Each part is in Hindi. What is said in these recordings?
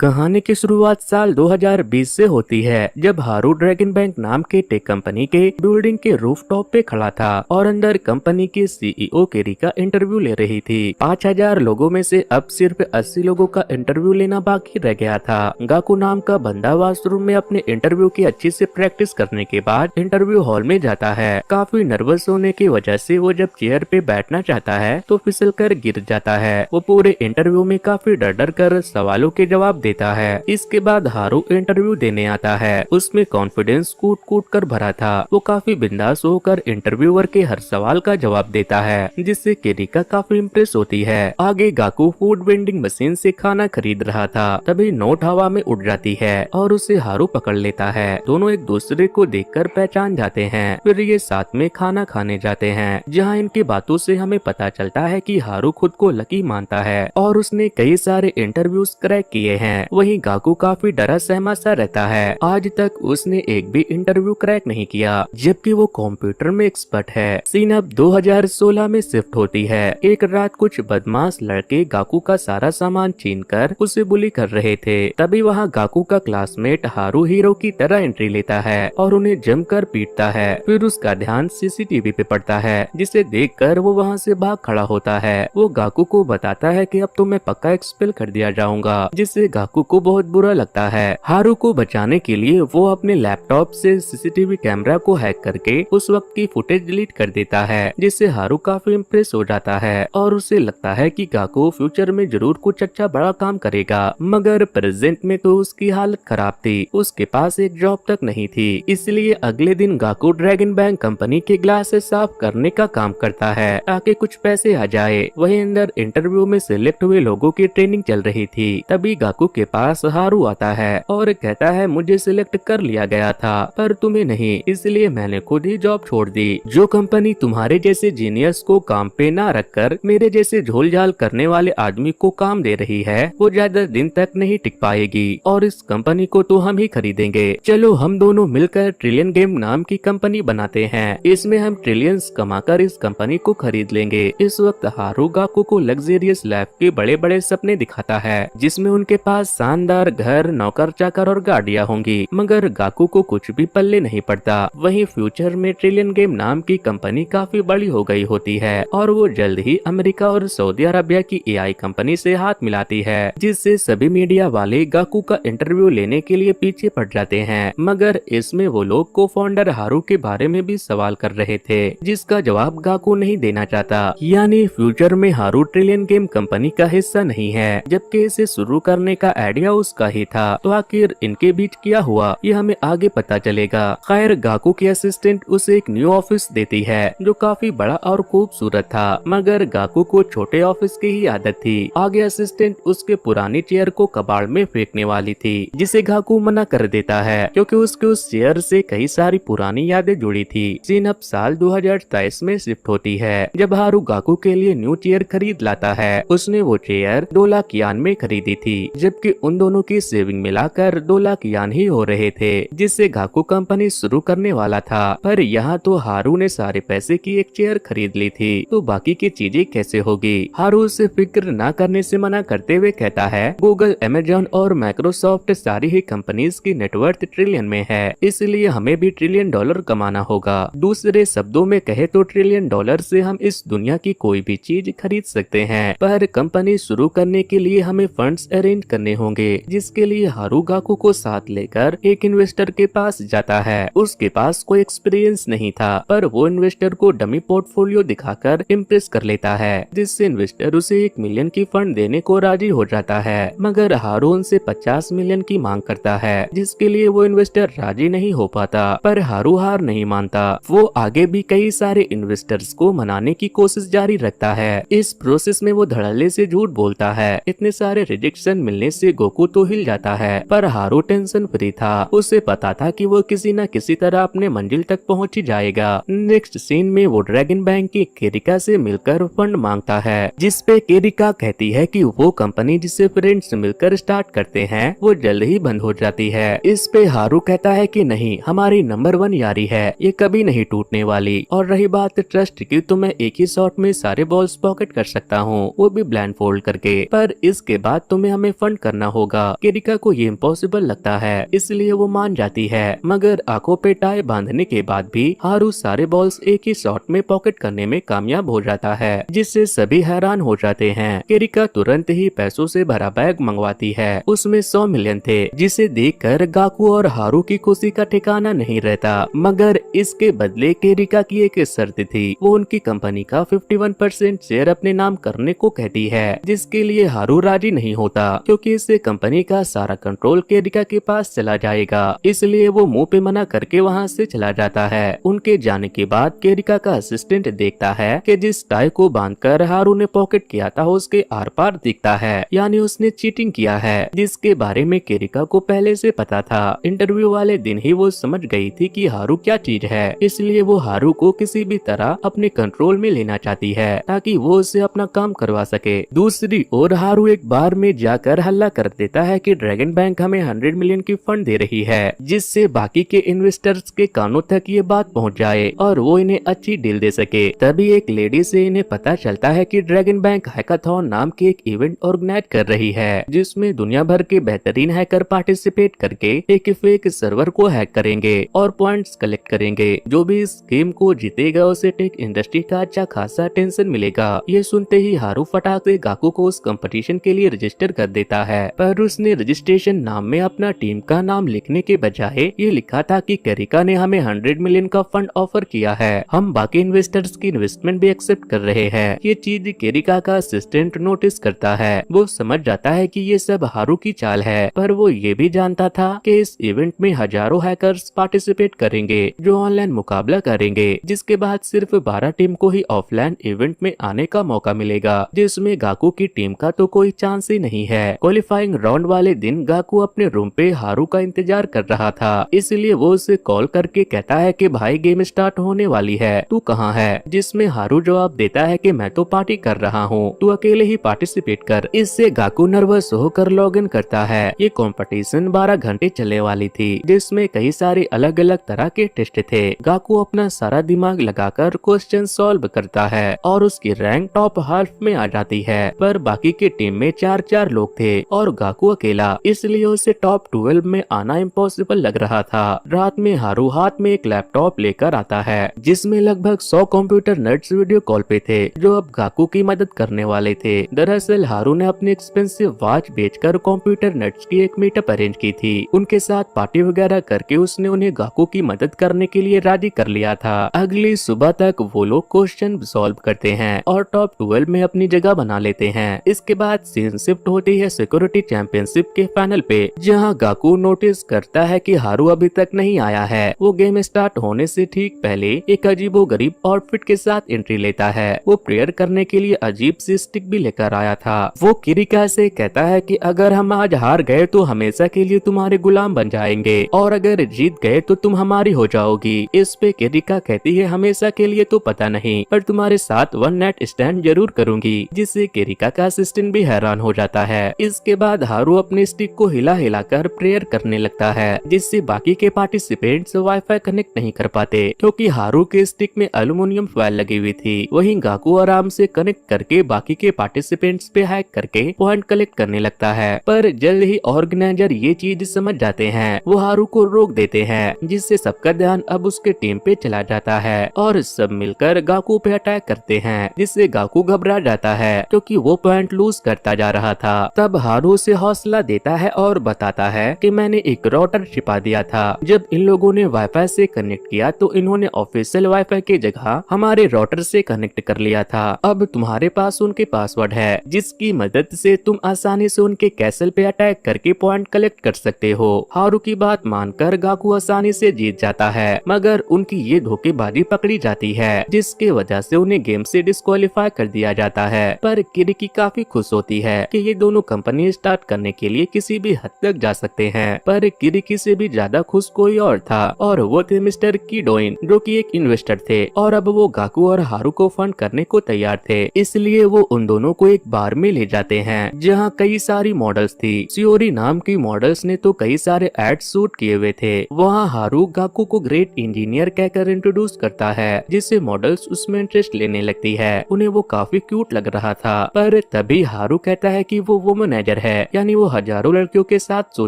कहानी की शुरुआत साल 2020 से होती है, जब हारू ड्रैगन बैंक नाम के टेक कंपनी के बिल्डिंग के रूफटॉप पे खड़ा था और अंदर कंपनी के सीईओ केरिका इंटरव्यू ले रही थी। 5000 लोगों में से अब सिर्फ 80 लोगों का इंटरव्यू लेना बाकी रह गया था। गाकू नाम का बंदा वॉशरूम में अपने इंटरव्यू की अच्छी से प्रैक्टिस करने के बाद इंटरव्यू हॉल में जाता है। काफी नर्वस होने की वजह से वो जब चेयर पे बैठना चाहता है तो फिसल कर गिर जाता है। वो पूरे इंटरव्यू में काफी डर डर कर सवालों के जवाब देता है। इसके बाद हारू इंटरव्यू देने आता है। उसमें कॉन्फिडेंस कूट कूट कर भरा था। वो काफी बिंदास होकर इंटरव्यूअर के हर सवाल का जवाब देता है, जिससे केरिका काफी इम्प्रेस होती है। आगे गाकू फूड वेंडिंग मशीन से खाना खरीद रहा था, तभी नोट हवा में उड़ जाती है और उसे हारू पकड़ लेता है। दोनों एक दूसरे को देखकर पहचान जाते हैं। फिर ये साथ में खाना खाने जाते हैं, जहाँ इनकी बातों से हमें पता चलता है कि हारू खुद को लकी मानता है और उसने कई सारे इंटरव्यूज क्रैक किए हैं। वहीं गाकू काफी डरा सहमा सा रहता है। आज तक उसने एक भी इंटरव्यू क्रैक नहीं किया, जबकि वो कंप्यूटर में एक्सपर्ट है। सीन अब 2016 में शिफ्ट होती है। एक रात कुछ बदमाश लड़के गाकू का सारा सामान छीनकर उसे बुली कर रहे थे। तभी वहाँ गाकू का क्लासमेट हारू हीरो की तरह एंट्री लेता है और उन्हें जमकर पीटता है। फिर उसका ध्यान सीसीटीवी पे पड़ता है, जिसे देखकर वो वहाँ से भाग खड़ा होता है। वो गाकू को बताता है कि अब तो मैं पक्का एक्सपेल कर दिया जाऊंगा, जिससे गाकू को बहुत बुरा लगता है। हारू को बचाने के लिए वो अपने लैपटॉप से सीसीटीवी कैमरा को हैक करके उस वक्त की फुटेज डिलीट कर देता है, जिससे हारू काफी इम्प्रेस हो जाता है और उसे लगता है कि गाकू फ्यूचर में जरूर कुछ अच्छा बड़ा काम करेगा। मगर प्रेजेंट में तो उसकी हालत खराब थी। उसके पास एक जॉब तक नहीं थी, इसलिए अगले दिन गाकू ड्रैगन बैंक कंपनी के ग्लासेस साफ करने का काम करता है ताकि कुछ पैसे आ जाए। वहीं अंदर इंटरव्यू में सिलेक्ट हुए लोगों की ट्रेनिंग चल रही थी। तभी गाकू के पास हारू आता है और कहता है, मुझे सिलेक्ट कर लिया गया था पर तुम्हें नहीं, इसलिए मैंने खुद ही जॉब छोड़ दी। जो कंपनी तुम्हारे जैसे जीनियस को काम पे ना रखकर मेरे जैसे झोल झाल करने वाले आदमी को काम दे रही है, वो ज्यादा दिन तक नहीं टिक पाएगी और इस कंपनी को तो हम ही खरीदेंगे। चलो हम दोनों मिलकर ट्रिलियन गेम नाम की कंपनी बनाते हैं। इसमें हम ट्रिलियंस कमाकर इस कंपनी को खरीद लेंगे। इस वक्त हारू गाकू को लग्जरियस लाइफ के बड़े बड़े सपने दिखाता है, जिसमें उनके पास शानदार घर, नौकर चाकर और गाड़ियां होंगी। मगर गाकू को कुछ भी पल्ले नहीं पड़ता। वहीं फ्यूचर में ट्रिलियन गेम नाम की कंपनी काफी बड़ी हो गई होती है और वो जल्द ही अमेरिका और सऊदी अरबिया की एआई कंपनी से हाथ मिलाती है, जिससे सभी मीडिया वाले गाकू का इंटरव्यू लेने के लिए पीछे पड़ जाते हैं। मगर इसमें वो लोग को फाउंडर हारू के बारे में भी सवाल कर रहे थे, जिसका जवाब गाकू नहीं देना चाहता। यानी फ्यूचर में हारू ट्रिलियन गेम कंपनी का हिस्सा नहीं है, जबकि इसे शुरू करने का आइडिया उसका ही था। तो आखिर इनके बीच क्या हुआ, ये हमें आगे पता चलेगा। खैर, गाकू की असिस्टेंट उसे एक न्यू ऑफिस देती है जो काफी बड़ा और खूबसूरत था, मगर गाकू को छोटे ऑफिस की ही आदत थी। आगे असिस्टेंट उसके पुरानी चेयर को कबाड़ में फेंकने वाली थी, जिसे गाकू मना कर देता है क्योंकि उसके उस चेयर से कई सारी पुरानी यादें जुड़ी थी। सीन अब साल 2023 में शिफ्ट होती है, जब हारू गाकू के लिए न्यू चेयर खरीद लाता है। उसने वो चेयर 2 लाख यान में खरीदी थी, जबकि उन दोनों की सेविंग मिलाकर 2 लाख यान ही हो रहे थे, जिससे गाकू कंपनी शुरू करने वाला था। पर यहाँ तो हारू ने सारे पैसे की एक चेयर खरीद ली थी, तो बाकी की चीजें कैसे होगी। हारू उसे फिक्र न करने से मना करते हुए कहता है, गूगल, अमेजॉन और माइक्रोसॉफ्ट सारी ही कंपनीज की नेटवर्थ ट्रिलियन में है, इसलिए हमें भी ट्रिलियन डॉलर कमाना होगा। दूसरे शब्दों में कहे तो ट्रिलियन डॉलर से हम इस दुनिया की कोई भी चीज खरीद सकते हैं। पर कंपनी शुरू करने के लिए हमें फंड्स अरेंज करने होंगे, जिसके लिए हारू गाकू को साथ लेकर एक इन्वेस्टर के पास जाता है। उसके पास कोई एक्सपीरियंस नहीं था, पर वो इन्वेस्टर को डमी पोर्टफोलियो दिखाकर इम्प्रेस कर लेता है, जिससे इन्वेस्टर उसे 1 मिलियन की फंड देने को राजी हो जाता है। मगर हारू उनसे 50 मिलियन की मांग करता है, जिसके लिए वो इन्वेस्टर राजी नहीं हो पाता। पर हारू हार नहीं मानता। वो आगे भी कई सारे इन्वेस्टर्स को मनाने की कोशिश जारी रखता है। इस प्रोसेस में वो धड़ल्ले से झूठ बोलता है। इतने सारे रिजेक्शन मिलने से गोकू तो हिल जाता है, पर हारू टेंशन फ्री था। उसे पता था कि वो किसी न किसी तरह अपने मंजिल तक पहुंच ही जाएगा। नेक्स्ट सीन में वो ड्रैगन बैंक की केरिका से मिलकर फंड मांगता है, जिसपे केरिका कहती है कि वो कंपनी जिसे फ्रेंड्स मिलकर स्टार्ट करते हैं वो जल्द ही बंद हो जाती है। इस पे हारू कहता है कि नहीं, हमारी नंबर 1 यारी है, ये कभी नहीं टूटने वाली। और रही बात ट्रस्ट की, तो मैं एक ही शॉट में सारे बॉल्स पॉकेट कर सकता हूँ, वो भी ब्लाइंड फोल्ड करके। पर इसके बाद तुम्हें हमें फंड करना होगा। केरिका को ये इम्पॉसिबल लगता है, इसलिए वो मान जाती है, मगर आंखों पे टाई बांधने के बाद भी हारू सारे बॉल्स एक ही शॉट में पॉकेट करने में कामयाब हो जाता है, जिससे सभी हैरान हो जाते हैं। केरिका तुरंत ही पैसों से भरा बैग मंगवाती है, उसमें 100 मिलियन थे, जिसे देखकर गाकू और हारू की खुशी का ठिकाना नहीं रहता। मगर इसके बदले केरिका की एक शर्त थी, वो उनकी कंपनी का 51% शेयर अपने नाम करने को कहती है, जिसके लिए हारू राजी नहीं होता, क्योंकि इससे कंपनी का सारा कंट्रोल केरिका के पास चला जाएगा। इसलिए वो मुंह पे मना करके वहाँ से चला जाता है। उनके जाने के बाद केरिका का असिस्टेंट देखता है कि जिस टाई को बांधकर हारू ने पॉकेट किया था उसके आर पार दिखता है, यानी उसने चीटिंग किया है, जिसके बारे में केरिका को पहले से पता था। इंटरव्यू वाले दिन ही वो समझ गई थी कि हारू क्या चीज है, इसलिए वो हारू को किसी भी तरह अपने कंट्रोल में लेना चाहती है, ताकि वो उससे अपना काम करवा सके। दूसरी ओर हारू एक बार में जाकर हल्ला कर देता है कि ड्रैगन बैंक हमें 100 मिलियन की फंड दे रही है, जिससे बाकी के इन्वेस्टर्स के कानों तक ये बात पहुंच जाए और वो इन्हें अच्छी डील दे सके। तभी एक लेडी से इन्हें पता चलता है कि ड्रैगन बैंक हैकाथॉन नाम के एक इवेंट ऑर्गेनाइज कर रही है, जिसमें दुनिया भर के बेहतरीन हैकर पार्टिसिपेट करके एक फेक सर्वर को हैक करेंगे और पॉइंट्स कलेक्ट करेंगे। जो भी इस गेम को जीतेगा उसे टेक इंडस्ट्री का अच्छा खासा टेंशन मिलेगा। ये सुनते ही हारू फटाक से गाकू को उस कंपटीशन के लिए रजिस्टर कर देता है, पर उसने रजिस्ट्रेशन नाम में अपना टीम का नाम लिखने के बजाय ये लिखा था कि केरिका ने हमें 100 मिलियन का फंड ऑफर किया है, हम बाकी इन्वेस्टर्स की इन्वेस्टमेंट भी एक्सेप्ट कर रहे हैं। ये चीज केरिका का असिस्टेंट नोटिस करता है, वो समझ जाता है कि ये सब हारू की चाल है, पर वो ये भी जानता था कि इस इवेंट में हजारों हैकर्स पार्टिसिपेट करेंगे जो ऑनलाइन मुकाबला करेंगे, जिसके बाद सिर्फ 12 टीम को ही ऑफलाइन इवेंट में आने का मौका मिलेगा, जिसमें गाकू की टीम का तो कोई चांस ही नहीं है। क्वालिफाइंग राउंड वाले दिन गाकू अपने रूम पे हारू का इंतजार कर रहा था, इसलिए वो उसे कॉल करके कहता है कि भाई गेम स्टार्ट होने वाली है, तू कहाँ है? जिसमें हारू जवाब देता है कि मैं तो पार्टी कर रहा हूँ, तू अकेले ही पार्टिसिपेट कर। इससे गाकू नर्वस होकर लॉग इन करता है। ये कंपटीशन 12 घंटे चलने वाली थी, जिसमें कई सारे अलग अलग तरह के टेस्ट थे। गाकू अपना सारा दिमाग लगाकर क्वेश्चन सॉल्व करता है और उसकी रैंक टॉप हाफ में आ जाती है, पर बाकी की टीम में 4-4 लोग थे और गाकू अकेला, इसलिए उसे टॉप 12 में आना इम्पॉसिबल लग रहा था। रात में हारू हाथ में एक लैपटॉप लेकर आता है, जिसमें लगभग 100 कंप्यूटर नर्ड्स वीडियो कॉल पे थे, जो अब गाकू की मदद करने वाले थे। दरअसल हारू ने अपनी एक्सपेंसिव वॉच बेचकर कंप्यूटर नर्ड्स की एक मीटअप अरेंज की थी। उनके साथ पार्टी वगैरह करके उसने उन्हें गाकू की मदद करने के लिए राजी कर लिया था। अगली सुबह तक वो लोग क्वेश्चन सॉल्व करते हैं और टॉप 12 में अपनी जगह बना लेते हैं। इसके बाद सीन शिफ्ट होती है सिक्योरिटी चैंपियनशिप के फाइनल पे, जहां गाकू नोटिस करता है कि हारू अभी तक नहीं आया है। वो गेम स्टार्ट होने से ठीक पहले एक अजीबोगरीब आउटफिट के साथ एंट्री लेता है। वो प्रेयर करने के लिए अजीब सी स्टिक भी लेकर आया था। वो केरिका से कहता है कि अगर हम आज हार गए तो हमेशा के लिए तुम्हारे गुलाम बन जाएंगे, और अगर जीत गए तो तुम हमारी हो जाओगी। इस पे केरिका कहती है हमेशा के लिए तो पता नहीं, पर तुम्हारे साथ वन नाइट स्टैंड जरूर करूंगी, जिससे केरिका का असिस्टेंट भी हैरान हो जाता है। इसके बाद हारू अपने स्टिक को हिला हिला कर प्रेयर करने लगता है, जिससे बाकी के पार्टिसिपेंट्स वाईफाई कनेक्ट नहीं कर पाते, क्योंकि हारू के स्टिक में एल्युमिनियम फॉइल लगी हुई थी। वहीं गाकू आराम से कनेक्ट करके बाकी के पार्टिसिपेंट्स पे हैक करके पॉइंट कलेक्ट करने लगता है, पर जल्द ही ऑर्गेनाइजर ये चीज समझ जाते हैं। वो हारू को रोक देते हैं, जिससे सबका ध्यान अब उसके टीम पे चला जाता है और सब मिलकर गाकू पे अटैक करते हैं, जिससे गाकू घबरा जाता है क्योंकि वो पॉइंट लूज करता जा रहा था। तब हारू उसे हौसला देता है और बताता है कि मैंने एक राउटर छिपा दिया था। जब इन लोगों ने वाईफाई से कनेक्ट किया तो इन्होंने ऑफिशियल वाईफाई की जगह हमारे राउटर से कनेक्ट कर लिया था। अब तुम्हारे पास उनके पासवर्ड है, जिसकी मदद से तुम आसानी से उनके कैसल पे अटैक करके पॉइंट कलेक्ट कर सकते हो। हारू की बात मानकर गाकू आसानी से जीत जाता है, मगर उनकी ये धोखेबाजी पकड़ी जाती है, जिसके वजह से उन्हें गेम से डिस्क्वालीफाई कर दिया जाता है। पर किरिकी काफी खुश होती है कि ये दोनों कंपनी स्टार्ट करने के लिए किसी भी हद तक जा सकते हैं। पर किरिकी से भी ज्यादा खुश कोई और था, और वो थे मिस्टर किडोइन, जो कि एक इन्वेस्टर थे, और अब वो गाकू और हारू को फंड करने को तैयार थे। इसलिए वो उन दोनों को एक बार में ले जाते हैं, जहाँ कई सारी मॉडल्स थी। सियोरी नाम की मॉडल्स ने तो कई सारे एड शूट किए हुए थे। वहाँ हारू गाकू को ग्रेट इंजीनियर कहकर इंट्रोड्यूस करता है, जिससे मॉडल्स उसमें इंटरेस्ट लेने लगती है। उन्हें वो काफी क्यूट लग रहा था, पर तभी हारू कहता है कि वो वुमनाइजर अफेयर है, यानी वो हजारों लड़कियों के साथ सो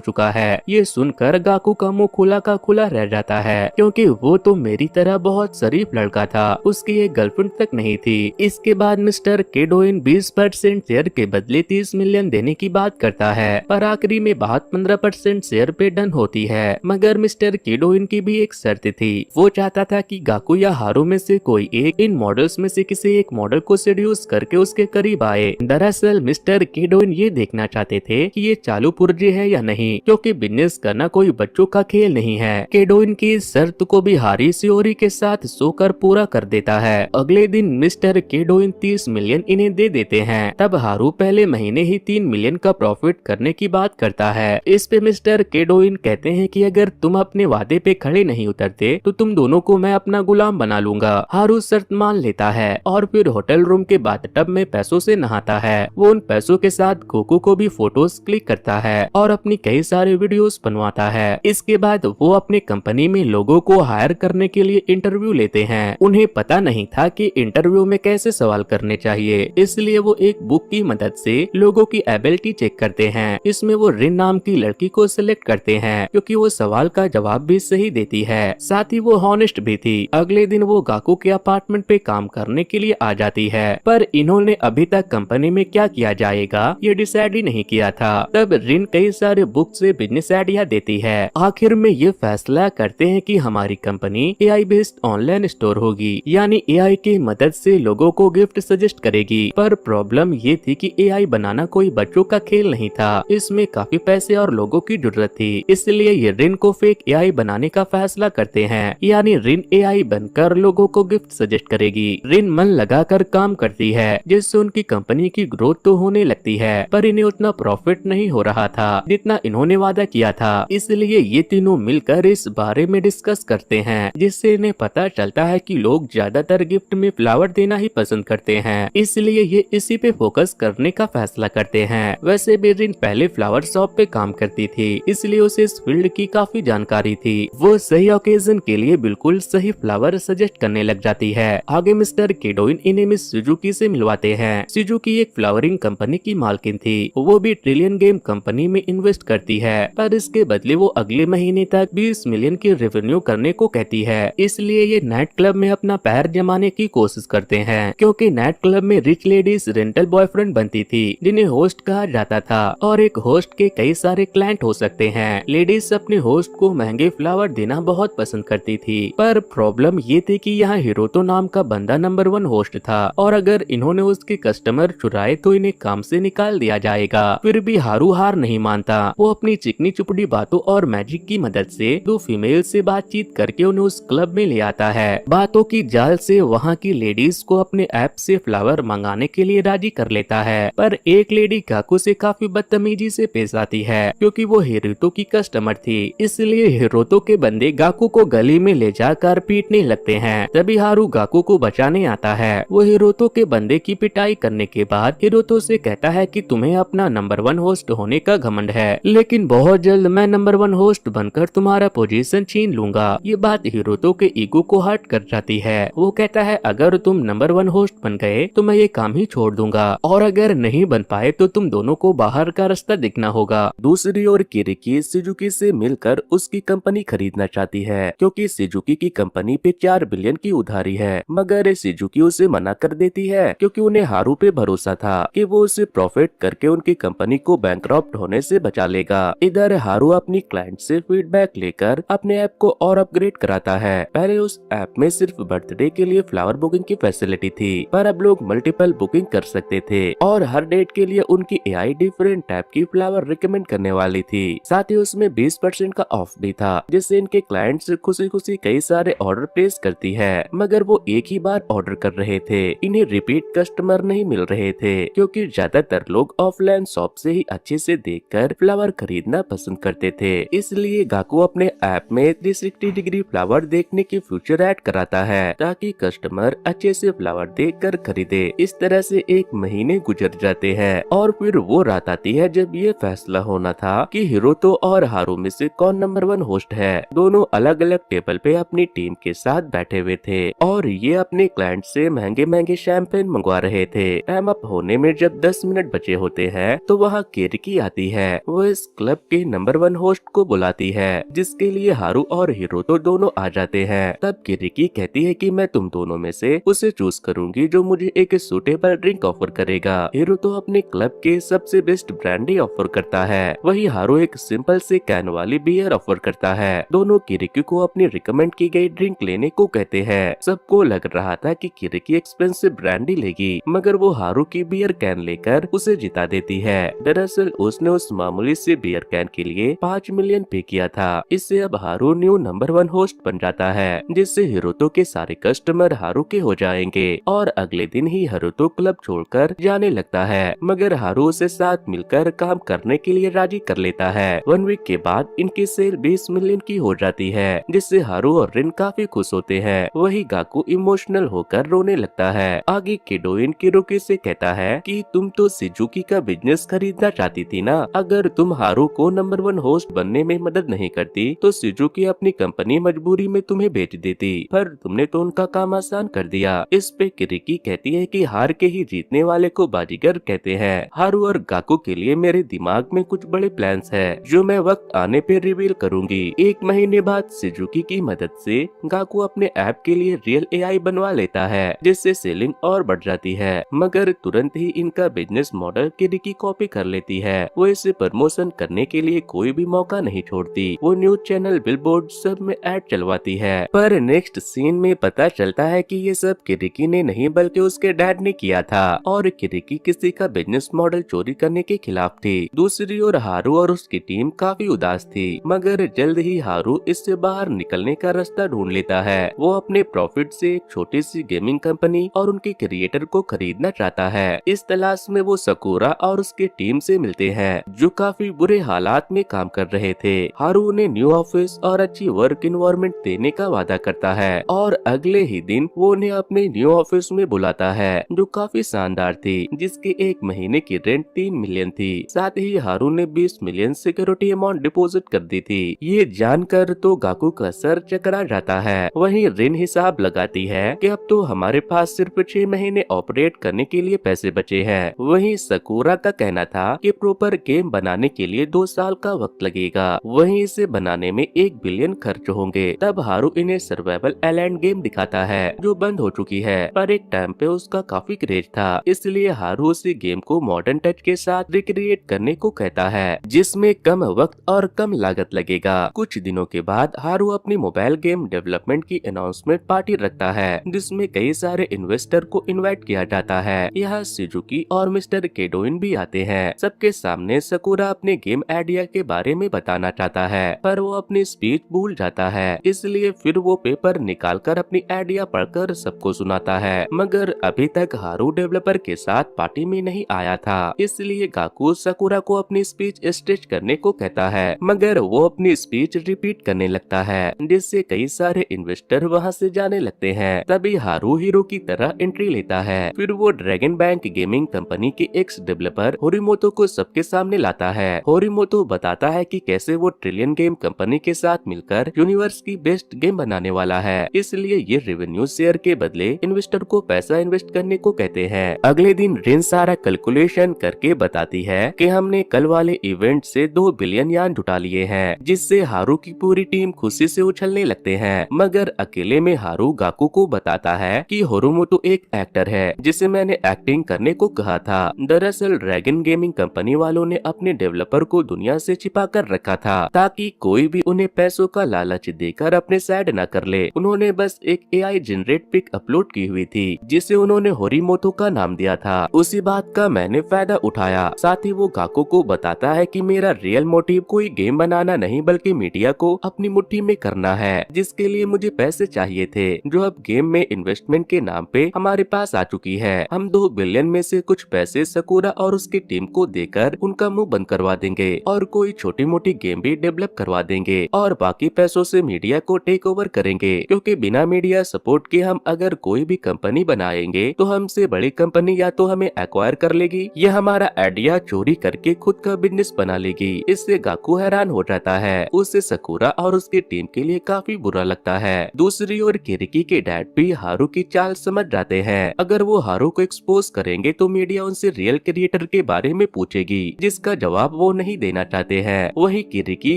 चुका है। ये सुनकर गाकू का मुंह खुला का खुला रह जाता है, क्योंकि वो तो मेरी तरह बहुत शरीफ लड़का था, उसकी एक गर्लफ्रेंड तक नहीं थी। इसके बाद मिस्टर केडोइन 20% शेयर के बदले 30 मिलियन देने की बात करता है, पर आखिरी में बात 15% शेयर पे डन होती है। मगर मिस्टर केडोइन की भी एक शर्त थी, वो चाहता था कि गाकू या हारू में से कोई एक इन मॉडल्स में से किसी एक मॉडल को सेड्यूस करके उसके करीब आए। दरअसल मिस्टर केडोइन ये देखना चाहते थे कि ये चालू पुर्जे है या नहीं, क्योंकि बिजनेस करना कोई बच्चों का खेल नहीं है। केडोइन की इस शर्त को भी हारी सियोरी के साथ सोकर पूरा कर देता है। अगले दिन मिस्टर केडोइन 30 मिलियन इन्हें दे देते हैं। तब हारू पहले महीने ही 3 मिलियन का प्रॉफिट करने की बात करता है। इस पे मिस्टर केडोइन कहते हैं कि अगर तुम अपने वादे पे खड़े नहीं उतरते तो तुम दोनों को मैं अपना गुलाम बना लूंगा। हारू शर्त मान लेता है और फिर होटल रूम के बाथटब में पैसों से नहाता है। वो उन पैसों के साथ गोकू को भी फोटोज क्लिक करता है और अपनी कई सारे वीडियोस बनवाता है। इसके बाद वो अपने कंपनी में लोगों को हायर करने के लिए इंटरव्यू लेते हैं। उन्हें पता नहीं था कि इंटरव्यू में कैसे सवाल करने चाहिए, इसलिए वो एक बुक की मदद से लोगों की एबिलिटी चेक करते हैं। इसमें वो रिन नाम की लड़की को सिलेक्ट करते हैं, क्योंकि वो सवाल का जवाब भी सही देती है, साथ ही वो हॉनेस्ट भी थी। अगले दिन वो गाकू के अपार्टमेंट पे काम करने के लिए आ जाती है, पर इन्होंने अभी तक कंपनी में क्या किया जाएगा ये डिसाइड ही नहीं किया था। तब रिन कई सारे बुक से बिजनेस आइडिया देती है। आखिर में ये फैसला करते हैं कि हमारी company AI based online store होगी, यानी AI की मदद से लोगों को गिफ्ट सजेस्ट करेगी। पर प्रॉब्लम ये थी कि AI बनाना कोई बच्चों का खेल नहीं था, इसमें काफी पैसे और लोगों की जरूरत थी। इसलिए ये रिन को फेक AI बनाने का फैसला करते हैं, यानी रिन AI बनकर लोगों को गिफ्ट सजेस्ट करेगी। रिन मन लगाकर काम करती है, जिससे उनकी कंपनी की ग्रोथ तो होने लगती है, पर इन्हें उतना प्रॉफिट नहीं हो रहा था जितना इन्होंने वादा किया था। इसलिए ये तीनों मिलकर इस बारे में डिस्कस करते हैं, जिससे इन्हें पता चलता है कि लोग ज्यादातर गिफ्ट में फ्लावर देना ही पसंद करते हैं। इसलिए ये इसी पे फोकस करने का फैसला करते हैं। वैसे भी रिन पहले फ्लावर शॉप पे काम करती थी, इसलिए उसे इस फील्ड की काफी जानकारी थी। वो सही ओकेजन के लिए बिल्कुल सही फ्लावर सजेस्ट करने लग जाती है। आगे मिस्टर केडोइन इन्हें मिस सुजुकी से मिलवाते हैं। सुजुकी एक फ्लावरिंग कंपनी की मालकिन थी, वो भी ट्रिलियन गेम कंपनी में इन्वेस्ट करती है, पर इसके बदले वो अगले महीने तक 20 मिलियन की रेवेन्यू करने को कहती है। इसलिए ये नाइट क्लब में अपना पैर जमाने की कोशिश करते हैं, क्योंकि नाइट क्लब में रिच लेडीज रेंटल बॉयफ्रेंड बनती थी, जिन्हें होस्ट कहा जाता था, और एक होस्ट के कई सारे क्लाइंट हो सकते हैं। लेडीज अपने होस्ट को महंगे फ्लावर देना बहुत पसंद करती थी, पर प्रॉब्लम ये थी कि यहाँ हिरोतो नाम का बंदा नंबर 1 होस्ट था, और अगर इन्होंने उसके कस्टमर चुराए तो इन्हें काम से निकाल दिया जाएगा। फिर भी हारू हार नहीं मानता। वो अपनी चिकनी चुपड़ी बातों और मैजिक की मदद से 2 फीमेल से बातचीत करके उन्हें उस क्लब में ले आता है। बातों की जाल से वहाँ की लेडीज को अपने ऐप से फ्लावर मंगाने के लिए राजी कर लेता है, पर एक लेडी गाकू से काफी बदतमीजी से पेश आती है, क्योंकि वो हिरोतो की कस्टमर थी। इसलिए हिरोतो के बंदे गाकू को गली में ले जाकर पीटने लगते हैं। तभी हारू गाकू को बचाने आता है। वो हिरोतो के बंदे की पिटाई करने के बाद हिरोतो से कहता है कि तुम्हें अपना नंबर 1 होस्ट होने का घमंड है, लेकिन बहुत जल्द मैं नंबर 1 होस्ट बनकर तुम्हारा पोजीशन छीन लूंगा। ये बात हिरोतो के ईगो को हर्ट कर जाती है। वो कहता है अगर तुम नंबर 1 होस्ट बन गए तो मैं ये काम ही छोड़ दूंगा, और अगर नहीं बन पाए तो तुम दोनों को बाहर का रास्ता दिखना होगा। दूसरी ओर किरिकी सुजुकी से मिलकर उसकी कंपनी खरीदना चाहती है, क्योंकि सुजुकी की कंपनी पे 4 बिलियन की उधारी है, मगर सुजुकी उसे मना कर देती है, क्योंकि उन्हें हारू पे भरोसा था कि वो उसे प्रॉफिट करके उनकी कंपनी को बैंकरप्ट होने से बचा लेगा। इधर हारू अपनी क्लाइंट से फीडबैक लेकर अपने ऐप को और अपग्रेड कराता है। पहले उस ऐप में सिर्फ बर्थडे के लिए फ्लावर बुकिंग की फैसिलिटी थी, पर अब लोग मल्टीपल बुकिंग कर सकते थे, और हर डेट के लिए उनकी AI डिफरेंट टाइप की फ्लावर रिकमेंड करने वाली थी। साथ ही उसमें 20% का ऑफ भी था, जिससे इनके क्लाइंट्स खुशी खुशी कई सारे ऑर्डर प्लेस करती है। मगर वो एक ही बार ऑर्डर कर रहे थे, इन्हें रिपीट कस्टमर नहीं मिल रहे थे, क्योंकि ज्यादातर लोग ऑफलाइन शॉप से ही अच्छे से देखकर फ्लावर खरीदना पसंद करते थे। इसलिए गाकू अपने ऐप में 360 डिग्री फ्लावर देखने की फीचर ऐड कराता है, ताकि कस्टमर अच्छे से फ्लावर देखकर खरीदे। इस तरह से 1 महीने गुजर जाते हैं, और फिर वो रात आती है जब ये फैसला होना था कि हिरोतो और हारू में से कौन नंबर 1 होस्ट है। दोनों अलग अलग टेबल पे अपनी टीम के साथ बैठे हुए थे, और ये अपने क्लाइंट से महंगे महंगे शैंपेन मंगवा रहे थे। टाइम अप होने में जब 10 मिनट बचे होते हैं है तो वहाँ किरिकी आती है। वो इस क्लब के नंबर 1 होस्ट को बुलाती है, जिसके लिए हारू और हिरोतो दोनों आ जाते हैं। तब किरिकी कहती है कि मैं तुम दोनों में से उसे चूज करूंगी जो मुझे एक सूटेबल ड्रिंक ऑफर करेगा। हिरोतो अपने क्लब के सबसे बेस्ट ब्रांडी ऑफर करता है, वही हारू एक सिंपल से कैन वाली बियर ऑफर करता है। दोनों किरिकी को अपनी रिकमेंड की गई ड्रिंक लेने को कहते हैं। सबको लग रहा था कि किरिकी एक्सपेंसिव ब्रांडी लेगी, मगर वो हारू की बियर कैन लेकर उसे जिता देती है। दरअसल उसने उस मामूली से बियर कैन के लिए 5 मिलियन पे किया था। इससे अब हारू न्यू नंबर 1 होस्ट बन जाता है, जिससे हिरोतो के सारे कस्टमर हारू के हो जाएंगे और अगले दिन ही हिरोतो क्लब छोड़कर जाने लगता है। मगर हारू उसे साथ मिलकर काम करने के लिए राजी कर लेता है। 1 वीक के बाद इनकी सेल 20 मिलियन की हो जाती है, जिससे हारू और रिन काफी खुश होते हैं। वही गाकू इमोशनल होकर रोने लगता है। आगे किडोइन किरोकी से कहता है कि तुम तो सिजुकी का बिजनेस खरीदना चाहती थी ना। अगर तुम हारू को नंबर 1 होस्ट बनने में मदद नहीं करती तो सिजुकी अपनी कंपनी मजबूरी में तुम्हें बेच देती, पर तुमने तो उनका काम आसान कर दिया। इस पे किरिकी कहती है कि हार के ही जीतने वाले को बाजीगर कहते हैं। हारू और गाकू के लिए मेरे दिमाग में कुछ बड़े प्लान्स है, जो मैं वक्त आने पे रिवील करूंगी। 1 महीने बाद सिजुकी की मदद से गाकू अपने ऐप के लिए रियल एआई बनवा लेता है, जिससे सेलिंग और बढ़ जाती है। मगर तुरंत ही इनका बिजनेस मॉडल किरिकी कॉपी कर लेती है। वो इसे प्रमोशन करने के लिए कोई भी मौका नहीं छोड़ती। वो न्यूज चैनल, बिलबोर्ड सब में ऐड चलवाती है। पर नेक्स्ट सीन में पता चलता है कि ये सब किरिकी ने नहीं बल्कि उसके डैड ने किया था, और किरिकी किसी का बिजनेस मॉडल चोरी करने के खिलाफ थी। दूसरी ओर हारू और उसकी टीम काफी उदास थी, मगर जल्द ही हारू इससे बाहर निकलने का रास्ता ढूंढ लेता है। वो अपने प्रॉफिट से एक छोटी सी गेमिंग कंपनी और उनके क्रिएटर को खरीदना चाहता है। इस तलाश में वो सकुरा और उसके टीम से मिलते हैं, जो काफी बुरे हालात में काम कर रहे थे। हारू उन्हें न्यू ऑफिस और अच्छी वर्क इन्वायरमेंट देने का वादा करता है, और अगले ही दिन वो उन्हें अपने न्यू ऑफिस में बुलाता है, जो काफी शानदार थी, जिसके 1 महीने की रेंट 3 मिलियन थी। साथ ही हारू ने 20 मिलियन सिक्योरिटी अमाउंट डिपॉजिट कर दी थी। ये जानकर तो गाकू का सर चकरा जाता है। वहीं रिन हिसाब लगाती है कि अब तो हमारे पास सिर्फ 6 महीने ऑपरेट करने के लिए पैसे बचे हैं। वहीं सकुरा का कहना था कि प्रॉपर गेम बनाने के लिए 2 साल का वक्त लगेगा, वहीं इसे बनाने में 1 बिलियन खर्च होंगे। तब हारू इन्हें सर्वाइवल आइलैंड गेम दिखाता है, जो बंद हो चुकी है, पर एक टाइम पे उसका काफी क्रेज था, इसलिए हारू उसी गेम को मॉडर्न टच के साथ रिक्रिएट करने को कहता है, जिसमें कम वक्त और कम लागत लगेगा। कुछ दिनों के बाद हारू अपनी मोबाइल गेम डेवलपमेंट की अनाउंसमेंट पार्टी रखता है, जिसमें कई सारे इन्वेस्टर को इनवाइट किया जाता है। यहाँ सिजुकी और मिस्टर केडोइन भी आते हैं। सबके सामने सकुरा अपने गेम आइडिया के बारे में बताना चाहता है, पर वो अपनी स्पीच भूल जाता है, इसलिए फिर वो पेपर निकालकर अपनी आइडिया पढ़कर सबको सुनाता है। मगर अभी तक हारू डेवलपर के साथ पार्टी में नहीं आया था, इसलिए गाकू सकुरा को अपनी स्पीच स्टेज करने को कहता है, मगर वो अपनी स्पीच रिपीट करने लगता है, जिससे कई सारे इन्वेस्टर वहाँ से जाने लगते हैं। तभी हारू हीरो की तरह एंट्री लेता है। फिर वो ड्रैगन बैंक गेमिंग कंपनी के एक्स डेवलपर होरिमोतो को सबके सामने लाता है। होरिमोतो बताता है कि कैसे वो ट्रिलियन गेम कंपनी के साथ मिलकर यूनिवर्स की बेस्ट गेम बनाने वाला है, इसलिए ये रेवेन्यू शेयर के बदले इन्वेस्टर को पैसा इन्वेस्ट करने को कहते हैं। अगले दिन रिन सारा कैलकुलेशन करके बताती है कि हमने कल वाले इवेंट से 2 बिलियन यान जुटा लिए हैं, जिससे हारू की पूरी टीम खुशी से उछलने लगते हैं। मगर अकेले में हारू गाकू को बताता है कि होरिमोतो एक एक्टर है, जिसे मैंने एक्टिंग करने को कहा था। दरअसल ड्रैगन गेमिंग कंपनी वालों ने अपने डेवलपर को दुनिया से छिपा कर रखा था, ताकि कोई भी उन्हें पैसों का लालच देकर अपने साइड न कर ले। उन्होंने बस एक एआई जनरेट पिक अपलोड की हुई थी, जिसे उन्होंने होरिमोतो का नाम दिया था। उसी बात का मैंने फायदा उठाया। साथ ही वो गाकू को बताता है कि मेरा रियल मोटिव कोई गेम बनाना नहीं बल्कि मीडिया को अपनी मुट्ठी में करना है, जिसके लिए मुझे पैसे चाहिए थे, जो अब गेम में इन्वेस्टमेंट के नाम पे हमारे पास आ चुकी है। हम 2 बिलियन में से कुछ पैसे सकुरा और उसकी टीम को देकर उनका मुंह बंद करवा देंगे, और कोई छोटी मोटी गेम भी डेवलप करवा देंगे, और बाकी पैसों से मीडिया को टेक ओवर करेंगे, क्योंकि बिना मीडिया सपोर्ट के हम अगर कोई भी कंपनी बनाएंगे तो हमसे बड़ी कंपनी या तो हमें एक्वायर कर लेगी या हमारा आइडिया चोरी करके खुद का बिजनेस बना लेगी। इससे गाकू हैरान हो जाता है। उससे सकुरा और उसकी टीम के लिए काफी बुरा लगता है। दूसरी ओर किरिकी के डैड भी हारू की चाल समझ जाते हैं। अगर वो हारू को एक्सपोज करेंगे तो मीडिया उनसे रियल क्रिएटर के के बारे में पूछेगी, जिसका जवाब वो नहीं देना चाहते हैं। वही किरिकी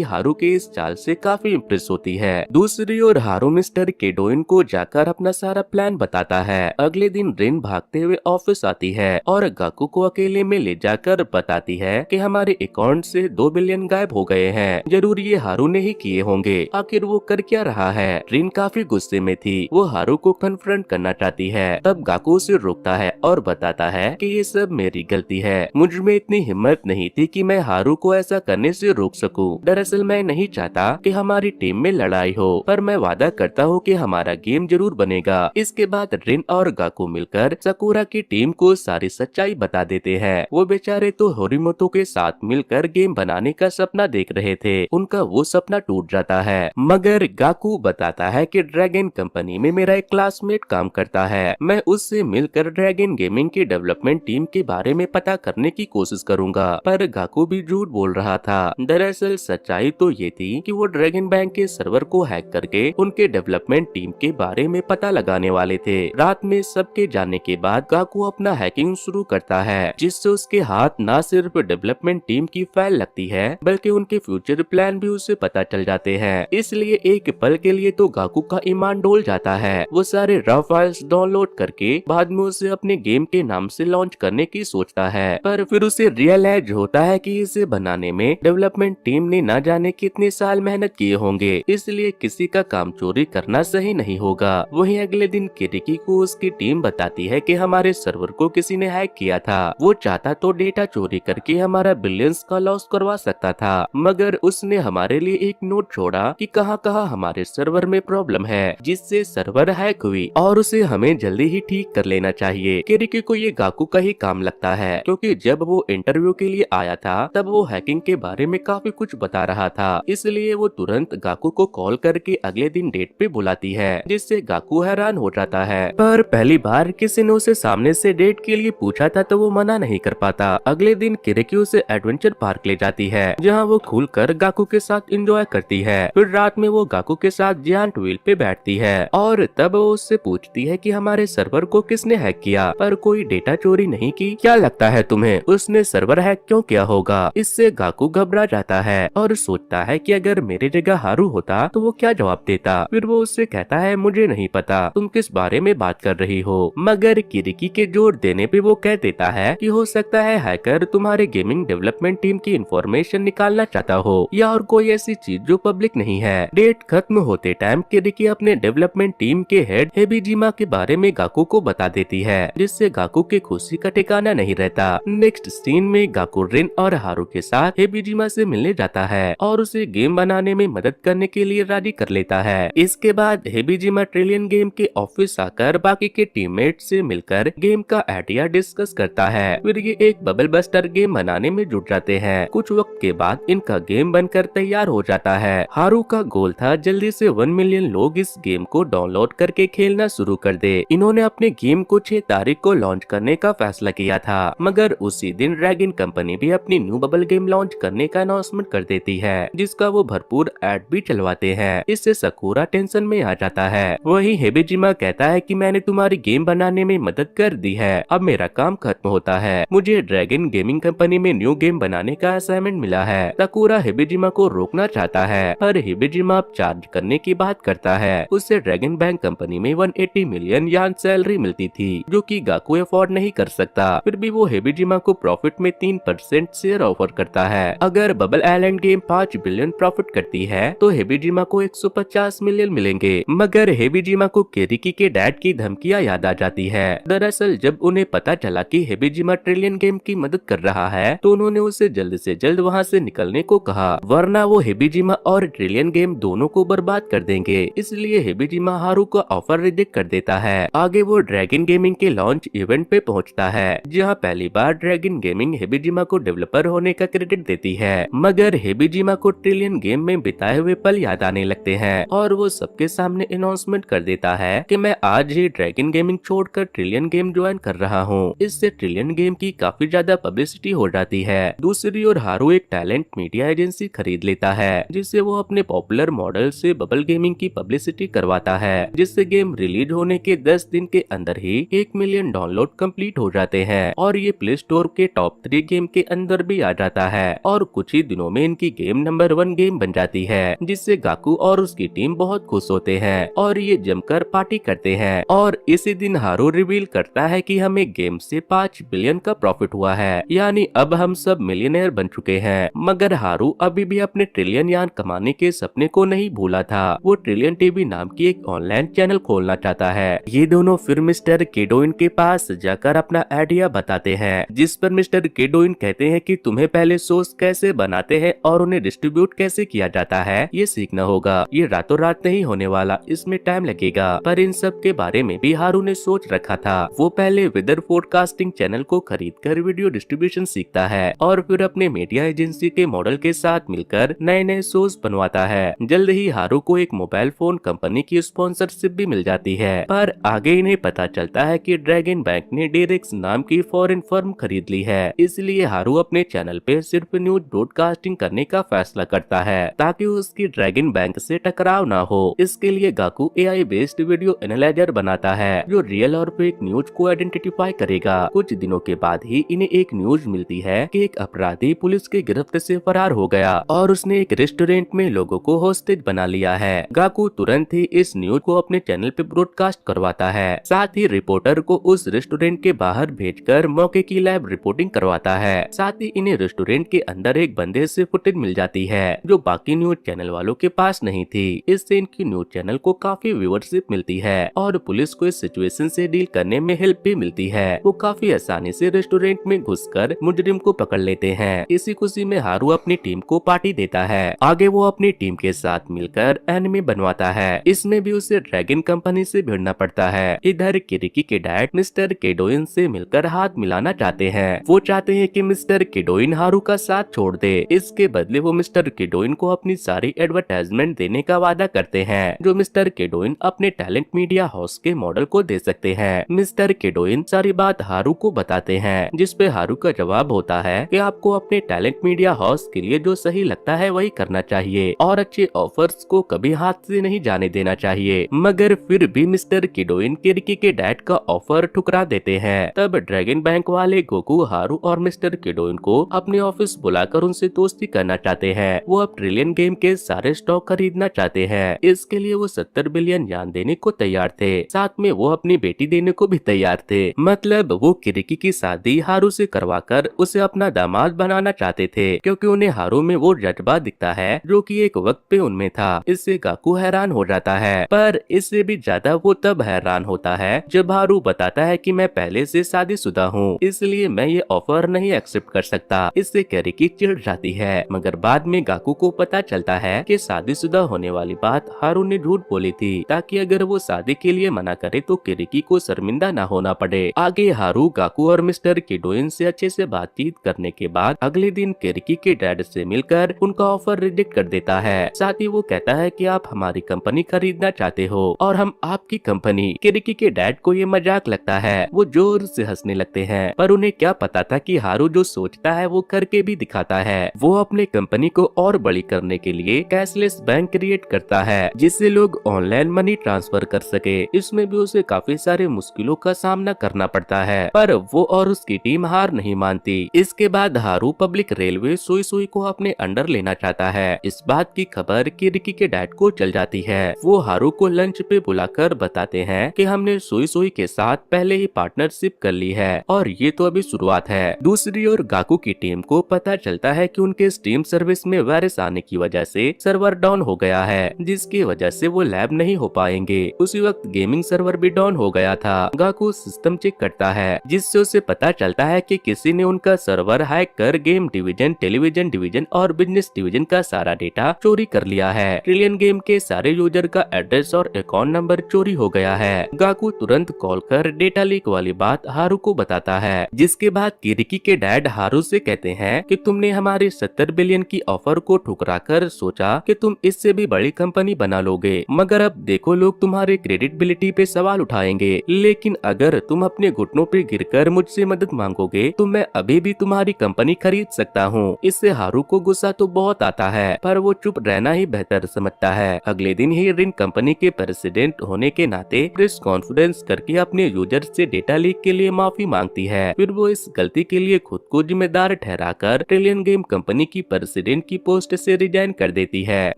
हारू के इस चाल से काफी इम्प्रेस होती है। दूसरी ओर हारू मिस्टर केडोइन को जाकर अपना सारा प्लान बताता है। अगले दिन रिन भागते हुए ऑफिस आती है और गाकू को अकेले में ले जाकर बताती है कि हमारे अकाउंट से 2 बिलियन गायब हो गए हैं। जरूर ये हारू ने ही किए होंगे। आखिर वो कर क्या रहा है? रिन काफी गुस्से में थी। वो हारू को कन्फ्रंट करना चाहती है। तब गाकू उसे रोकता है और बताता है कि ये सब मेरी गलती है। मुझ में इतनी हिम्मत नहीं थी कि मैं हारू को ऐसा करने से रोक सकूं। दरअसल मैं नहीं चाहता कि हमारी टीम में लड़ाई हो, पर मैं वादा करता हूँ कि हमारा गेम जरूर बनेगा। इसके बाद रिन और गाकू मिलकर साकुरा की टीम को सारी सच्चाई बता देते हैं। वो बेचारे तो होरिमोतो के साथ मिलकर गेम बनाने का सपना देख रहे थे। उनका वो सपना टूट जाता है। मगर गाकू बताता है कि ड्रैगन कंपनी में मेरा एक क्लासमेट काम करता है। मैं उससे मिलकर ड्रैगन गेमिंग की डेवलपमेंट टीम के बारे में पता करने की कोशिश करूंगा। पर गाकू भी झूठ बोल रहा था। दरअसल सच्चाई तो ये थी कि वो ड्रैगन बैंक के सर्वर को हैक करके उनके डेवलपमेंट टीम के बारे में पता लगाने वाले थे। रात में सबके जाने के बाद गाकू अपना हैकिंग शुरू करता है, जिससे उसके हाथ न सिर्फ डेवलपमेंट टीम की फाइल लगती है, बल्कि उनके फ्यूचर प्लान भी उसे पता चल जाते हैं। इसलिए एक पल के लिए तो गाकू का ईमान डोल जाता है। वो सारे रॉ फाइल्स डाउनलोड करके बाद में उसे अपने गेम के नाम से लॉन्च करने की सोचता है। पर फिर उसे रियलाइज होता है कि इसे बनाने में डेवलपमेंट टीम ने न जाने कितने साल मेहनत किए होंगे, इसलिए किसी का काम चोरी करना सही नहीं होगा। वहीं अगले दिन किरिकी को उसकी टीम बताती है कि हमारे सर्वर को किसी ने हैक किया था। वो चाहता तो डेटा चोरी करके हमारा बिलियंस का लॉस करवा सकता था, मगर उसने हमारे लिए एक नोट छोड़ा कि कहां कहां हमारे सर्वर में प्रॉब्लम है, जिससे सर्वर हैक हुई और उसे हमें जल्दी ही ठीक कर लेना चाहिए। किरिकी को ये गाकू का ही काम लगता है, क्योंकि जब वो इंटरव्यू के लिए आया था तब वो हैकिंग के बारे में काफी कुछ बता रहा था। इसलिए वो तुरंत गाकू को कॉल करके अगले दिन डेट पे बुलाती है, जिससे गाकू हैरान हो जाता है। पर पहली बार किसी ने उसे सामने से डेट के लिए पूछा था तो वो मना नहीं कर पाता। अगले दिन किरिकी उसे एडवेंचर पार्क ले जाती है, जहाँ वो खुलकर गाकू के साथ एंजॉय करती है। फिर रात में वो गाकू के साथ जायंट व्हील पे बैठती है और तब वो उससे पूछती है कि हमारे सर्वर को किसने हैक किया, पर कोई डेटा चोरी नहीं की। क्या लगता है तुम्हें उसने सर्वर हैक क्यों किया होगा? इससे गाकू घबरा जाता है और सोचता है कि अगर मेरी जगह हारू होता तो वो क्या जवाब देता। फिर वो उससे कहता है मुझे नहीं पता तुम किस बारे में बात कर रही हो, मगर किरिकी के जोर देने पे वो कह देता है कि हो सकता है हैकर तुम्हारे गेमिंग डेवलपमेंट टीम की इंफॉर्मेशन निकालना चाहता हो या और कोई ऐसी चीज जो पब्लिक नहीं है। डेट खत्म होते टाइम किरिकी अपने डेवलपमेंट टीम के हेड हेबिजिमा के बारे में गाकू को बता देती है, जिससे गाकू के खुशी का ठिकाना नहीं रहता। नेक्स्ट सीन में गाकू रिन और हारू के साथ हेबिजिमा से मिलने जाता है और उसे गेम बनाने में मदद करने के लिए राजी कर लेता है। इसके बाद हेबिजिमा ट्रिलियन गेम के ऑफिस आकर बाकी के टीममेट से मिलकर गेम का आइडिया डिस्कस करता है। फिर ये एक बबल बस्टर गेम बनाने में जुट जाते हैं। कुछ वक्त के बाद इनका गेम बनकर तैयार हो जाता है। हारू का गोल था जल्दी से 1 मिलियन लोग इस गेम को डाउनलोड करके खेलना शुरू कर दे। इन्होंने अपने गेम को 6 तारीख को लॉन्च करने का फैसला किया था, मगर उसी दिन ड्रैगन कंपनी भी अपनी न्यू बबल गेम लॉन्च करने का अनाउंसमेंट कर देती है, जिसका वो भरपूर एड भी चलवाते हैं। इससे साकुरा टेंशन में आ जाता है। वही हेबिजिमा कहता है कि मैंने तुम्हारी गेम बनाने में मदद कर दी है, अब मेरा काम खत्म होता है। मुझे ड्रैगन गेमिंग कंपनी में न्यू गेम बनाने का असाइनमेंट मिला है। साकुरा हेबिजिमा को रोकना चाहता है, पर हेबिजिमा अब चार्ज करने की बात करता है। उससे ड्रैगन बैंक कंपनी में 180 मिलियन यान सैलरी मिलती थी, जो कि गाकू अफोर्ड नहीं कर सकता। फिर भी वो हेबिजिमा को प्रॉफिट में 3% शेयर ऑफर करता है। अगर bubble island game 5 billion profit करती है तो हेबिजिमा को 150 मिलियन मिलेंगे। मगर हेबिजिमा को किरिकी के डैड की धमकियां याद आ जाती है। दरअसल जब उन्हें पता चला कि हेबिजिमा ट्रिलियन गेम की मदद कर रहा है तो उन्होंने उसे जल्द से जल्द वहां से निकलने को कहा, वरना वो हेबिजिमा और ट्रिलियन गेम दोनों को बर्बाद कर देंगे। इसलिए हेबिजिमा हारू का ऑफर रिजेक्ट कर देता है। आगे वो ड्रैगन गेमिंग के लॉन्च इवेंट पे पहुंचता है, जहां पहली बार ड्रैगन गेमिंग हेबिजिमा को डेवलपर होने का क्रेडिट देती है। मगर हेबिजिमा को ट्रिलियन गेम में बिताए हुए पल याद आने लगते हैं और वो सबके सामने अनाउंसमेंट कर देता है कि मैं आज ही ड्रैगन गेमिंग छोड़कर ट्रिलियन गेम ज्वाइन कर रहा हूँ। इससे ट्रिलियन गेम की काफी ज्यादा पब्लिसिटी हो जाती है। दूसरी ओर हारू एक टैलेंट मीडिया एजेंसी खरीद लेता है, जिससे वो अपने पॉपुलर मॉडल से बबल गेमिंग की पब्लिसिटी करवाता है, जिससे गेम रिलीज होने के 10 दिन के अंदर ही 1 मिलियन डाउनलोड कंप्लीट हो जाते हैं और ये प्ले स्टोर स्टोर के टॉप 3 गेम के अंदर भी आ जाता है और कुछ ही दिनों में इनकी गेम नंबर 1 गेम बन जाती है, जिससे गाकू और उसकी टीम बहुत खुश होते हैं और ये जमकर पार्टी करते हैं। और इसी दिन हारू रिवील करता है कि हमें गेम से 5 बिलियन का प्रॉफिट हुआ है, यानी अब हम सब मिलियनेयर बन चुके हैं। मगर हारू अभी भी अपने ट्रिलियन यान कमाने के सपने को नहीं भूला था। वो ट्रिलियन टीवी नाम की एक ऑनलाइन चैनल खोलना चाहता है। ये दोनों फिर मिस्टर केडोइन के पास जाकर अपना आइडिया बताते हैं, जिस पर मिस्टर केडोइन कहते हैं कि तुम्हें पहले सोर्स कैसे बनाते हैं और उन्हें डिस्ट्रीब्यूट कैसे किया जाता है ये सीखना होगा। ये रातों रात नहीं होने वाला, इसमें टाइम लगेगा। पर इन सब के बारे में भी हारू ने सोच रखा था। वो पहले वेदर फोरकास्टिंग चैनल को खरीदकर वीडियो डिस्ट्रीब्यूशन सीखता है और फिर अपने मीडिया एजेंसी के मॉडल के साथ मिलकर नए नए शोज बनवाता है। जल्द ही हारू को एक मोबाइल फोन कंपनी की स्पॉन्सरशिप भी मिल जाती है। पर आगे इन्हें पता चलता है कि ड्रैगन बैंक ने डेरेक्स नाम की फॉरेन फर्म खरीद ली है। इसलिए हारू अपने चैनल पे सिर्फ न्यूज ब्रॉडकास्टिंग करने का फैसला करता है ताकि उसकी ड्रैगन बैंक से टकराव ना हो। इसके लिए गाकू AI बेस्ड वीडियो एनालाइजर बनाता है जो रियल और फेक न्यूज को आइडेंटिफाई करेगा। कुछ दिनों के बाद ही इन्हें एक न्यूज मिलती है कि एक अपराधी पुलिस के गिरफ्त से फरार हो गया और उसने एक रेस्टोरेंट में लोगों को होस्टेज बना लिया है। गाकू तुरंत ही इस न्यूज को अपने चैनल पे ब्रॉडकास्ट करवाता है। साथ ही रिपोर्टर को उस रेस्टोरेंट के बाहर भेजकर मौके की लाइव रिपोर्टिंग करवाता है। साथ ही इन्हें रेस्टोरेंट के अंदर एक बंदे से फुटेज मिल जाती है जो बाकी न्यूज चैनल वालों के पास नहीं थी। इससे इनकी न्यूज चैनल को काफी व्यूअरशिप मिलती है और पुलिस को इस सिचुएशन से डील करने में हेल्प भी मिलती है। वो काफी आसानी से रेस्टोरेंट में घुसकर मुजरिम को पकड़ लेते हैं। इसी खुशी में हारू अपनी टीम को पार्टी देता है। आगे वो अपनी टीम के साथ मिलकर एनिमे बनवाता है। इसमें भी उसे ड्रैगन कंपनी से भिड़ना पड़ता है। इधर किरिकी के डैड मिस्टर केडोइन से मिलकर हाथ मिलाना चाहते हैं। वो चाहते हैं कि मिस्टर केडोइन हारू का साथ छोड़ दे। इसके बदले वो मिस्टर केडोइन को अपनी सारी एडवर्टाइजमेंट देने का वादा करते हैं जो मिस्टर केडोइन अपने टैलेंट मीडिया हाउस के मॉडल को दे सकते हैं। मिस्टर केडोइन सारी बात हारू को बताते हैं, जिसपे हारू का जवाब होता है कि आपको अपने टैलेंट मीडिया हाउस के लिए जो सही लगता है वही करना चाहिए और अच्छे ऑफर्स को कभी हाथ से नहीं जाने देना चाहिए। मगर फिर भी मिस्टर केडोइन किरिकी के डैड का ऑफर ठुकरा देते हैं। तब ड्रैगन बैंक वाले गोकू, हारू और मिस्टर केडोइन को अपने ऑफिस बुलाकर उनसे दोस्ती करना चाहते हैं। वो अब ट्रिलियन गेम के सारे स्टॉक खरीदना चाहते हैं। इसके लिए वो 70 बिलियन यान देने को तैयार थे। साथ में वो अपनी बेटी देने को भी तैयार थे। मतलब वो किरिकी की शादी हारू से करवाकर उसे अपना दामाद बनाना चाहते थे, क्योंकि उन्हें हारू में वो जज्बा दिखता है जो कि एक वक्त पे उनमें था। इससे गाकू हैरान हो जाता है, पर इससे भी ज्यादा वो तब हैरान होता है जब हारू बताता है कि मैं पहले से शादीशुदा हूँ, इसलिए मैं ये ऑफर नहीं एक्सेप्ट कर सकता। इससे किरिकी चिढ़ जाती है, मगर बाद में गाकू को पता चलता है कि शादीशुदा होने वाली बात हारू ने झूठ बोली थी, ताकि अगर वो शादी के लिए मना करे तो किरिकी को शर्मिंदा न होना पड़े। आगे हारू गाकू और मिस्टर केडोइन से अच्छे से बातचीत करने के बाद अगले दिन किरिकी के डैड से मिलकर उनका ऑफर रिजेक्ट कर देता है। साथ ही वो कहता है कि आप हमारी कंपनी खरीदना चाहते हो और हम आपकी कंपनी। किरिकी के डैड को ये मजाक लगता है। वो जोर से हंसने लगते हैं, पर उन्हें क्या पता था कि हारू जो सोचता है वो करके भी दिखाता है। वो अपने कंपनी को और बड़ी करने के लिए कैशलेस बैंक क्रिएट करता है, जिससे लोग ऑनलाइन मनी ट्रांसफर कर सके। इसमें भी उसे काफी सारे मुश्किलों का सामना करना पड़ता है, पर वो और उसकी टीम हार नहीं मानती। इसके बाद हारू पब्लिक रेलवे सोई सोई को अपने अंडर लेना चाहता है। इस बात की खबर किरिकी के डैड को चल जाती है। वो हारू को लंच पे बुलाकर बताते हैं कि हमने सोई सोई के साथ पहले ही पार्टनरशिप कर ली है और ये तो अभी शुरुआत है। दूसरी ओर गाकू की टीम को पता चलता है कि उनके स्टीम सर्विस में वायरस आने की वजह से सर्वर डाउन हो गया है, जिसकी वजह से वो लैब नहीं हो पाएंगे। उसी वक्त गेमिंग सर्वर भी डाउन हो गया था। गाकू सिस्टम चेक करता है, जिससे उसे पता चलता है कि किसी ने उनका सर्वर हैक कर गेम डिवीजन, टेलीविजन डिवीजन और बिजनेस डिवीजन का सारा डेटा चोरी कर लिया है। ट्रिलियन गेम के सारे यूजर का एड्रेस और अकाउंट नंबर चोरी हो गया है। गाकू तुरंत कॉल कर डेटा लीक वाली बात हारू को बताता है, जिसके बाद किरिकी के डैड हारू से कहते हैं कि तुमने हमारी 70 बिलियन की ऑफर को ठुकराकर सोचा कि तुम इससे भी बड़ी कंपनी बना लोगे, मगर अब देखो लोग तुम्हारे क्रेडिटबिलिटी पे सवाल उठाएंगे। लेकिन अगर तुम अपने घुटनों पे गिरकर मुझसे मदद मांगोगे तो मैं अभी भी तुम्हारी कंपनी खरीद सकता हूँ। इससे हारू को गुस्सा तो बहुत आता है, पर वो चुप रहना ही बेहतर समझता है। अगले दिन ही रिन कंपनी के प्रेसिडेंट होने के नाते प्रेस कॉन्फ्रेंस करके अपने यूजर से डेटा लीक के लिए माफी मांगती है। फिर वो वो इस गलती के लिए खुद को जिम्मेदार ठहराकर ट्रिलियन गेम कंपनी की प्रेसिडेंट की पोस्ट से रिजाइन कर देती है।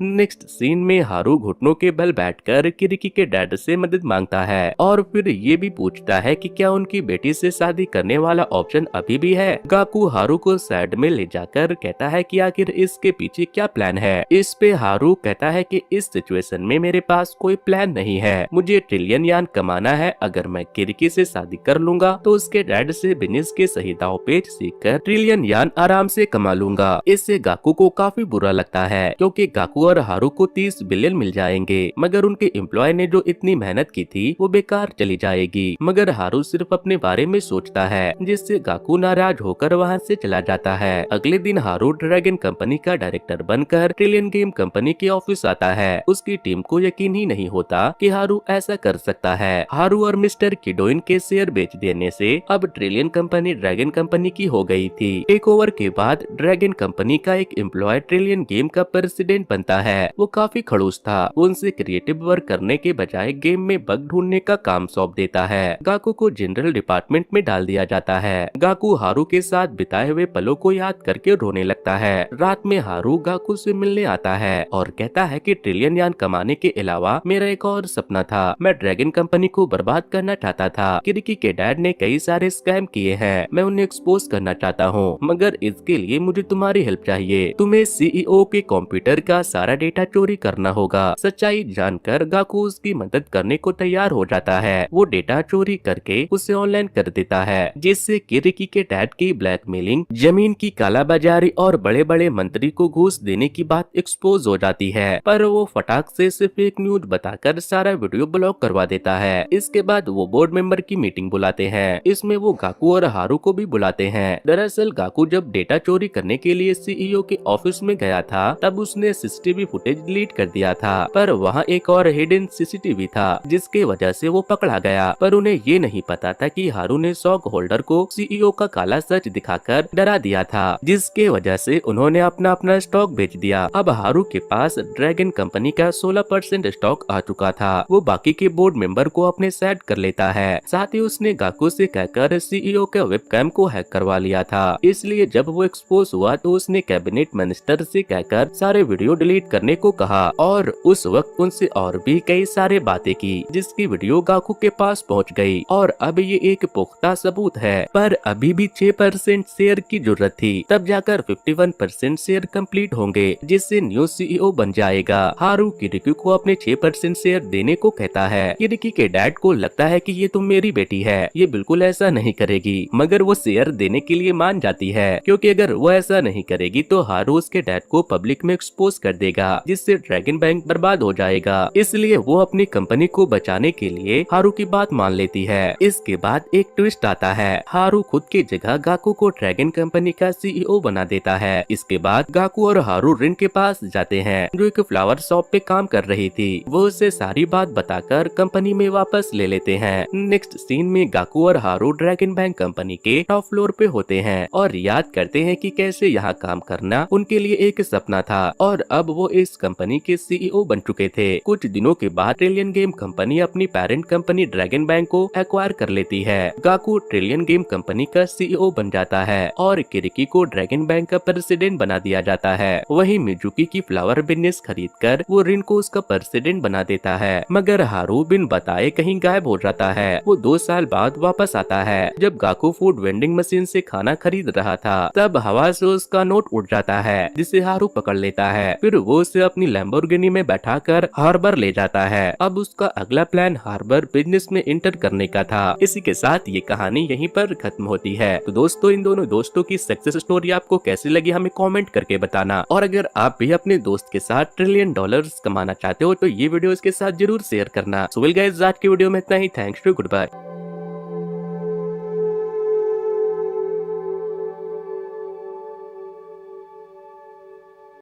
नेक्स्ट सीन में हारू घुटनों के बल बैठकर किरिकी के डैड से मदद मांगता है और फिर ये भी पूछता है कि क्या उनकी बेटी से शादी करने वाला ऑप्शन अभी भी है। गाकू हारू को साइड में ले जाकर कहता है कि आखिर इसके पीछे क्या प्लान है। इस पे हारू कहता है कि इस सिचुएशन में मेरे पास कोई प्लान नहीं है, मुझे ट्रिलियन यान कमाना है। अगर मैं किरिकी से शादी कर लूंगा तो उसके डैड से बिजनेस के सही दाव पेच सीखकर ट्रिलियन यान आराम से कमा लूंगा। इससे गाकू को काफी बुरा लगता है क्योंकि गाकू और हारू को 30 बिलियन मिल जाएंगे, मगर उनके एम्प्लॉय ने जो इतनी मेहनत की थी वो बेकार चली जाएगी। मगर हारू सिर्फ अपने बारे में सोचता है, जिससे गाकू नाराज होकर वहाँ से चला जाता है। अगले दिन हारू ड्रैगन कंपनी का डायरेक्टर बनकर ट्रिलियन गेम कंपनी के ऑफिस आता है। उसकी टीम को यकीन ही नहीं होता कि हारू ऐसा कर सकता है। हारू और मिस्टर किडोइन के शेयर बेच देने से अब ट्रिलियन कंपनी ड्रैगन कंपनी की हो गई थी। टेक ओवर के बाद ड्रैगन कंपनी का एक एम्प्लॉय ट्रिलियन गेम का प्रेसिडेंट बनता है। वो काफी खड़ूस था, वो उनसे क्रिएटिव वर्क करने के बजाय गेम में बग ढूंढने का काम सौंप देता है। गाकू को जनरल डिपार्टमेंट में डाल दिया जाता है। गाकू हारू के साथ बिताए हुए पलों को याद करके रोने लगता है। रात में हारू गाकू से मिलने आता है और कहता है कि ट्रिलियन यान कमाने के अलावा मेरा एक और सपना था, मैं ड्रैगन कंपनी को बर्बाद करना चाहता था। किरिकी के डैड ने कई सारे स्कैम किए हैं, मैं उन्हें एक्सपोज करना चाहता हूँ, मगर इसके लिए मुझे तुम्हारी हेल्प चाहिए। तुम्हें सीईओ के कंप्यूटर का सारा डेटा चोरी करना होगा। सच्चाई जानकर गाकू उसकी मदद करने को तैयार हो जाता है। वो डेटा चोरी करके उसे ऑनलाइन कर देता है, जिससे किरिकी के डैड की ब्लैकमेलिंग, जमीन की कालाबाजारी और बड़े बड़े मंत्री को घूस देने की बात एक्सपोज हो जाती है। पर वो फटाक से सिर्फ एक न्यूज बताकर सारा वीडियो ब्लॉक करवा देता है। इसके बाद वो बोर्ड मेंबर की मीटिंग बुलाते हैं। इसमें वो गाकू और हारू को भी बुलाते हैं। दरअसल गाकू जब डेटा चोरी करने के लिए सीईओ के ऑफिस में गया था तब उसने सीसीटीवी फुटेज डिलीट कर दिया था, पर वहाँ एक और हिडन सीसीटीवी था जिसके वजह से वो पकड़ा गया। पर उन्हें ये नहीं पता था कि हारू ने स्टॉक होल्डर को सीईओ का काला सच दिखाकर डरा दिया था, जिसके वजह से उन्होंने अपना स्टॉक बेच दिया। अब हारू के पास ड्रैगन कंपनी का 16% स्टॉक आ चुका था। वो बाकी के बोर्ड मेंबर को अपने साइड कर लेता है। साथ ही उसने गाकू से कहकर सीईओ के वेबकैम को हैक करवा लिया था। इसलिए जब वो एक्सपोज हुआ तो उसने कैबिनेट मिनिस्टर से कहकर सारे वीडियो डिलीट करने को कहा और उस वक्त उनसे और भी कई सारे बातें की, जिसकी वीडियो गाकू के पास पहुंच गई और अब ये एक पुख्ता सबूत है। पर अभी भी 6% शेयर की जरूरत थी, तब जाकर 51% शेयर कंप्लीट होंगे, जिससे न्यू सीईओ बन जाएगा। हारू किरिकी को अपने 6% शेयर देने को कहता है। किरिकी के डैड को लगता है कि ये तुम मेरी बेटी है, ये बिल्कुल ऐसा नहीं करेगी, मगर वो शेयर देने के लिए मान जाती है, क्योंकि अगर वो ऐसा नहीं करेगी तो हारू उसके डैड को पब्लिक में एक्सपोज कर देगा, जिससे ड्रैगन बैंक बर्बाद हो जाएगा। इसलिए वो अपनी कंपनी को बचाने के लिए हारू की बात मान लेती है। इसके बाद एक ट्विस्ट आता है। हारू खुद की जगह गाकू को ड्रैगन कंपनी का सीईओ बना देता है। इसके बाद गाकू और हारू रिन के पास जाते हैं, जो एक फ्लावर शॉप पे काम कर रही थी। वो उसे सारी बात बताकर कंपनी में वापस ले लेते हैं। नेक्स्ट सीन में गाकू और हारू ड्रैगन बैंक कंपनी के टॉप फ्लोर पे होते हैं और याद करते हैं कि कैसे यहाँ काम करना उनके लिए एक सपना था और अब वो इस कंपनी के सीईओ बन चुके थे। कुछ दिनों के बाद ट्रिलियन गेम कंपनी अपनी पेरेंट कंपनी ड्रैगन बैंक को एक्वायर कर लेती है। गाकू ट्रिलियन गेम कंपनी का सीईओ बन जाता है और किरिकी को ड्रैगन बैंक का प्रेसिडेंट बना दिया जाता है। वहीं मिजुकी की फ्लावर बिजनेस खरीदकर वो रिन को उसका प्रेसिडेंट बना देता है, मगर हारू बिन बताए कहीं गायब हो जाता है। वो 2 साल बाद वापस आता है। जब गाकू फूड वेंडिंग मशीन से खाना खरीद रहा था तब हवा से उसका नोट उड़ जाता है, जिसे हारू पकड़ लेता है। फिर वो उसे अपनी लैम्बोर्गिनी में बैठाकर हार्बर ले जाता है। अब उसका अगला प्लान हार्बर बिजनेस में इंटर करने का था। इसी के साथ ये कहानी यहीं पर खत्म होती है। तो दोस्तों, इन दोनों दोस्तों की सक्सेस स्टोरी आपको कैसी लगी हमें कमेंट करके बताना, और अगर आप भी अपने दोस्त के साथ $1 ट्रिलियन कमाना चाहते हो तो ये वीडियो इसके साथ जरूर शेयर करना। सो वेल गाइस, आज की वीडियो में इतना ही। Thanks to, good bye.